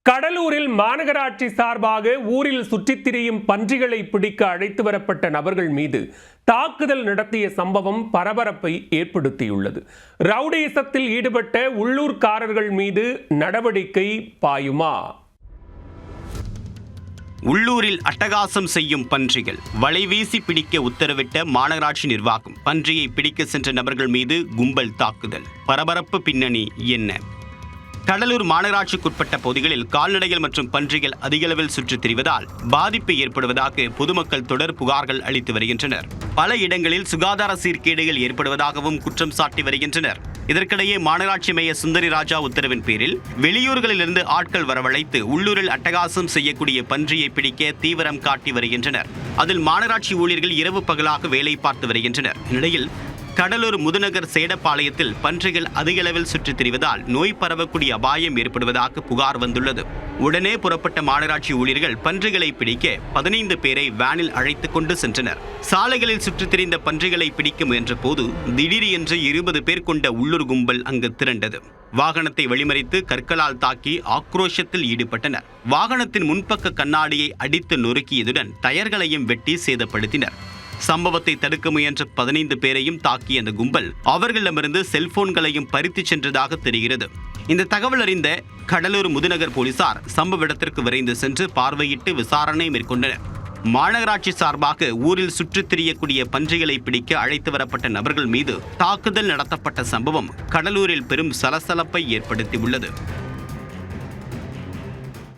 கடலூரில் மாநகராட்சி சார்பாக ஊரில் சுற்றித் திரியும் பன்றிகளை பிடிக்க அழைத்து வரப்பட்ட நபர்கள் மீது தாக்குதல் நடத்திய சம்பவம் பரபரப்பை ஏற்படுத்தியுள்ளது. ரவுடிசத்தில் ஈடுபட்ட உள்ளூர்காரர்கள் மீது நடவடிக்கை பாயுமா? உள்ளூரில் அட்டகாசம் செய்யும் பன்றிகள் வலைவீசி பிடிக்க உத்தரவிட்ட மாநகராட்சி நிர்வாகம். பன்றியை பிடிக்க சென்ற நபர்கள் மீது கும்பல் தாக்குதல். பரபரப்பு பின்னணி என்ன? கடலூர் மாநகராட்சிக்குட்பட்ட பகுதிகளில் கால்நடைகள் மற்றும் பன்றிகள் அதிகளவில் சுற்றித் திரிவதால் பாதிப்பு ஏற்படுவதாக பொதுமக்கள் தொடர் புகார்கள் அளித்து வருகின்றனர். பல இடங்களில் சுகாதார சீர்கேடுகள் ஏற்படுவதாகவும் குற்றம் சாட்டி வருகின்றனர். இதற்கிடையே மாநகராட்சி மேயர் சுந்தரி ராஜா உத்தரவின் பேரில் வெளியூர்களிலிருந்து ஆட்கள் வரவழைத்து உள்ளூரில் அட்டகாசம் செய்யக்கூடிய பன்றியை பிடிக்க தீவிரம் காட்டி வருகின்றனர். அதில் மாநகராட்சி ஊழியர்கள் இரவு பகலாக வேலை பார்த்து வருகின்றனர். இந்நிலையில் கடலூர் முதுநகர் சேடப்பாளையத்தில் பன்றிகள் அதிக அளவில் சுற்றித் திரிவதால் நோய் பரவக்கூடிய அபாயம் ஏற்படுவதாக புகார் வந்துள்ளது. உடனே புறப்பட்ட மாநகராட்சி ஊழியர்கள் பன்றிகளை பிடிக்க 15 பேரை வேனில் அழைத்துக் கொண்டு சென்றனர். சாலைகளில் சுற்றித் திரிந்த பன்றிகளை பிடிக்க முயன்ற போது திடீரென்று 20 பேர் கொண்ட உள்ளூர் கும்பல் அங்கு திரண்டது. வாகனத்தை வழிமறித்து கற்களால் தாக்கி ஆக்ரோஷத்தில் ஈடுபட்டனர். வாகனத்தின் முன்பக்க கண்ணாடியை அடித்து நொறுக்கியதுடன் டயர்களையும் வெட்டி சேதப்படுத்தினர். சம்பவத்தை தடுக்க முயன்ற 15 பேரையும் தாக்கிய அந்த கும்பல் அவர்களிடமிருந்து செல்போன்களையும் பறித்து சென்றதாக தெரிகிறது. இந்த தகவல் அறிந்த கடலூர் முதுநகர் போலீசார் சம்பவ இடத்திற்கு விரைந்து சென்று பார்வையிட்டு விசாரணை மேற்கொண்டனர். மாநகராட்சி சார்பாக ஊரில் சுற்றித் திரியக்கூடிய பன்றிகளை பிடிக்க அழைத்து வரப்பட்ட நபர்கள் மீது தாக்குதல் நடத்தப்பட்ட சம்பவம் கடலூரில் பெரும் சலசலப்பை ஏற்படுத்தியுள்ளது.